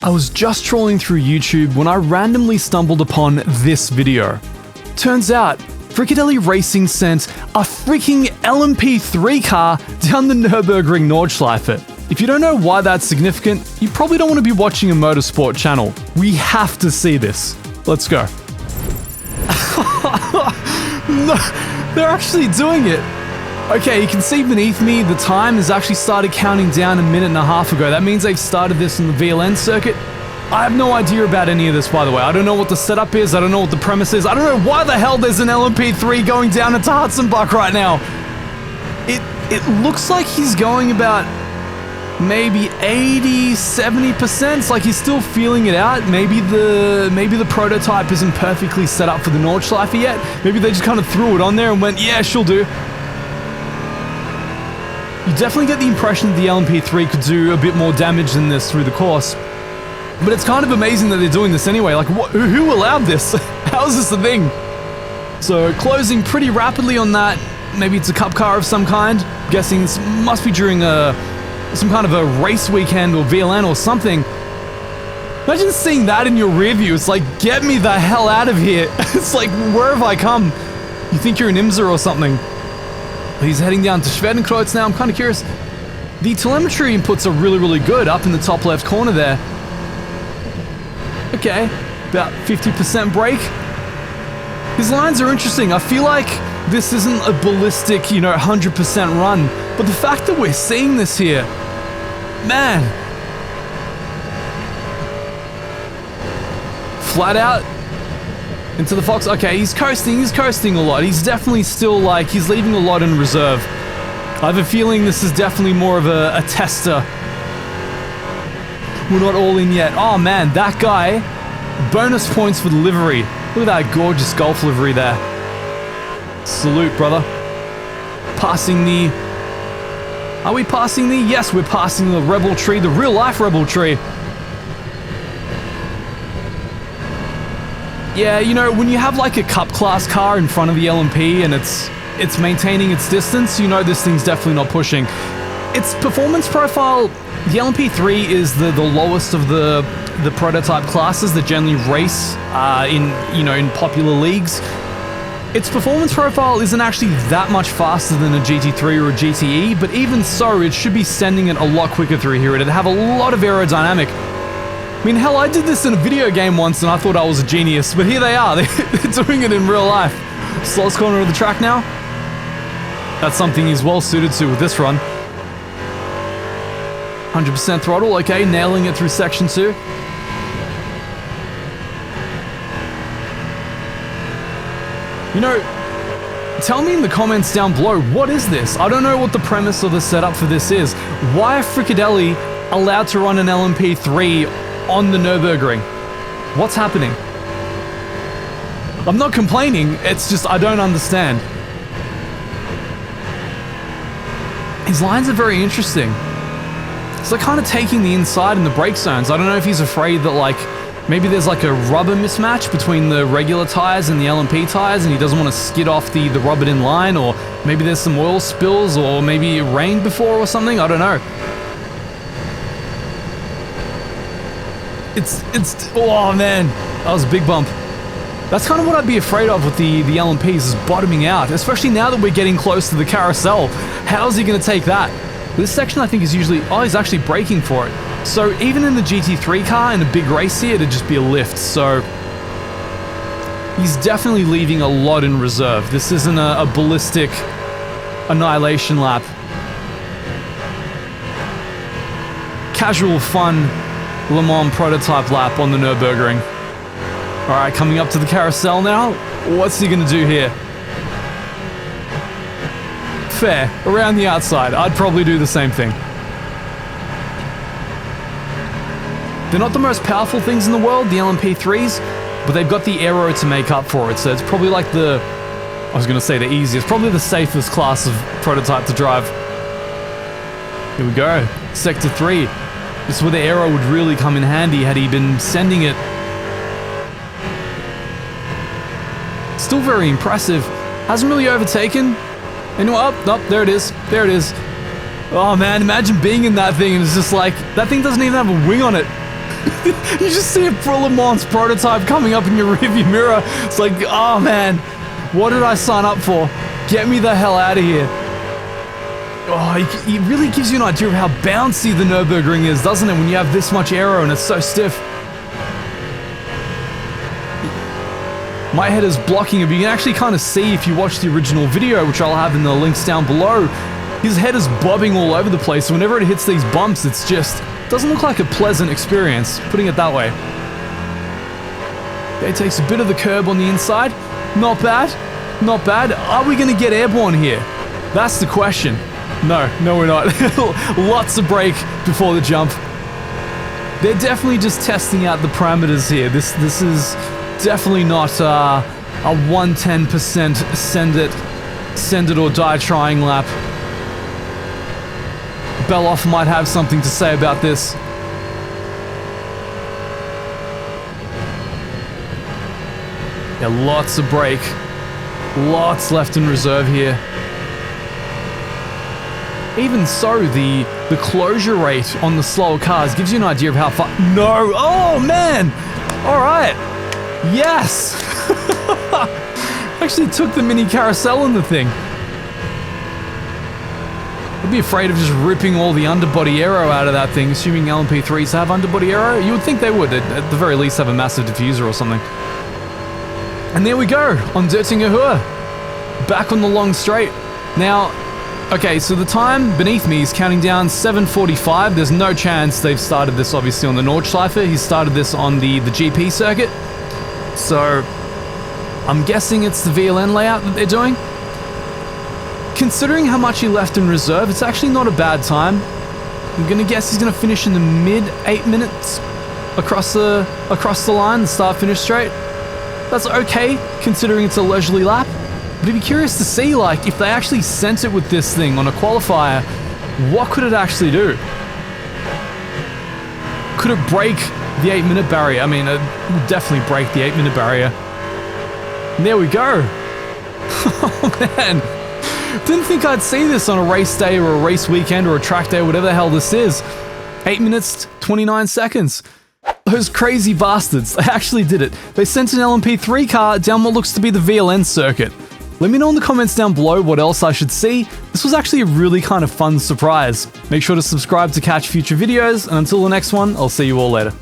I was just trolling through YouTube when I randomly stumbled upon this video. Turns out, Fricadelli Racing sent a freaking LMP3 car down the Nürburgring Nordschleife. If you don't know why that's significant, you probably don't want to be watching a motorsport channel. We have to see this. Let's go. No, they're actually doing it. Okay, you can see beneath me, the time has actually started counting down a minute and a half ago. That means they've started this on the VLN circuit. I have no idea about any of this, by the way. I don't know what the setup is. I don't know what the premise is. I don't know why the hell there's an LMP3 going down into Hudson-Bach right now. It looks like he's going about maybe 80, 70%. It's like he's still feeling it out. Maybe the prototype isn't perfectly set up for the Nordschleife yet. Maybe they just kind of threw it on there and went, yeah, she'll do. You definitely get the impression that the LMP3 could do a bit more damage than this through the course. But it's kind of amazing that they're doing this anyway. Like, who allowed this? How is this a thing? So, closing pretty rapidly on that. Maybe it's a cup car of some kind. I'm guessing this must be during some kind of a race weekend or VLN or something. Imagine seeing that in your rear view. It's like, get me the hell out of here. It's like, where have I come? You think you're in IMSA or something. He's heading down to Schwedenkreuz now. I'm kind of curious. The telemetry inputs are really, really good up in the top left corner there. Okay, about 50% brake. His lines are interesting. I feel like this isn't a ballistic, 100% run. But the fact that we're seeing this here, man. Flat out. Into the Fox. Okay, he's coasting a lot. He's definitely still he's leaving a lot in reserve. I have a feeling this is definitely more of a tester. We're not all in yet. Oh man, that guy. Bonus points for the livery. Look at that gorgeous Golf livery there. Salute, brother. Passing the... Are we passing the... Yes, we're passing the Rebel Tree, the real life Rebel Tree. Yeah, when you have like a cup class car in front of the LMP and it's maintaining its distance, this thing's definitely not pushing. Its performance profile, the LMP3 is the lowest of the prototype classes that generally race in popular leagues. Its performance profile isn't actually that much faster than a GT3 or a GTE, but even so, it should be sending it a lot quicker through here. It'd have a lot of aerodynamic. I mean, hell, I did this in a video game once and I thought I was a genius, but here they are. They're doing it in real life. Slowest corner of the track now. That's something he's well suited to with this run. 100% throttle, okay, nailing it through section 2. Tell me in the comments down below, what is this? I don't know what the premise or the setup for this is. Why are Fricadelli allowed to run an LMP3 on the Nürburgring? What's happening? I'm not complaining, it's just I don't understand. His lines are very interesting. It's like kind of taking the inside in the brake zones. I don't know if he's afraid that maybe there's like a rubber mismatch between the regular tires and the LMP tires and he doesn't want to skid off the rubber in line, or maybe there's some oil spills, or maybe it rained before or something, I don't know. Oh man, that was a big bump. That's kind of what I'd be afraid of with the LMPs, is bottoming out, especially now that we're getting close to the carousel. How's he going to take that? This section I think is usually, he's actually braking for it. So even in the GT3 car in a big race here, it'd just be a lift. So he's definitely leaving a lot in reserve. This isn't a ballistic annihilation lap. Casual fun Le Mans prototype lap on the Nürburgring. Alright, coming up to the carousel now. What's he gonna do here? Fair, around the outside. I'd probably do the same thing. They're not the most powerful things in the world, the LMP3s, but they've got the aero to make up for it, so it's probably like I was gonna say the easiest, probably the safest class of prototype to drive. Here we go, Sector 3. This is where the aero would really come in handy had he been sending it. Still very impressive. Hasn't really overtaken. Anyway, there it is. There it is. Oh man, imagine being in that thing and it's just like, that thing doesn't even have a wing on it. You just see a Le Mans prototype coming up in your rearview mirror. It's like, oh man, what did I sign up for? Get me the hell out of here. Oh, it really gives you an idea of how bouncy the Nürburgring is, doesn't it, when you have this much aero and it's so stiff. My head is blocking it, but you can actually kind of see if you watch the original video, which I'll have in the links down below. His head is bobbing all over the place, so whenever it hits these bumps, it's just doesn't look like a pleasant experience, putting it that way. It takes a bit of the curb on the inside. Not bad, not bad. Are we going to get airborne here? That's the question. No, we're not. Lots of brake before the jump. They're definitely just testing out the parameters here. This is definitely not a 110% send it or die trying lap. Beloff might have something to say about this. Yeah, lots of brake. Lots left in reserve here. Even so, the closure rate on the slower cars gives you an idea of how far... No! Oh, man! Alright. Yes! Actually took the mini carousel in the thing. I'd be afraid of just ripping all the underbody aero out of that thing, assuming LMP3s have underbody aero. You would think they would, at the very least have a massive diffuser or something. And there we go, on Döttinger Höhe. Back on the long straight. Now, okay, so the time beneath me is counting down 7:45. There's no chance they've started this obviously on the Nordschleife. He started this on the GP circuit. So, I'm guessing it's the VLN layout that they're doing. Considering how much he left in reserve, it's actually not a bad time. I'm gonna guess he's gonna finish in the mid 8 minutes across the line, the start-finish straight. That's okay, considering it's a leisurely lap. But I'd be curious to see, like, if they actually sent it with this thing on a qualifier, what could it actually do? Could it break the 8-minute barrier? I mean, it would definitely break the 8-minute barrier. And there we go. Oh, man. Didn't think I'd see this on a race day or a race weekend or a track day, whatever the hell this is. 8 minutes, 29 seconds. Those crazy bastards, they actually did it. They sent an LMP3 car down what looks to be the VLN circuit. Let me know in the comments down below what else I should see. This was actually a really kind of fun surprise. Make sure to subscribe to catch future videos, and until the next one, I'll see you all later.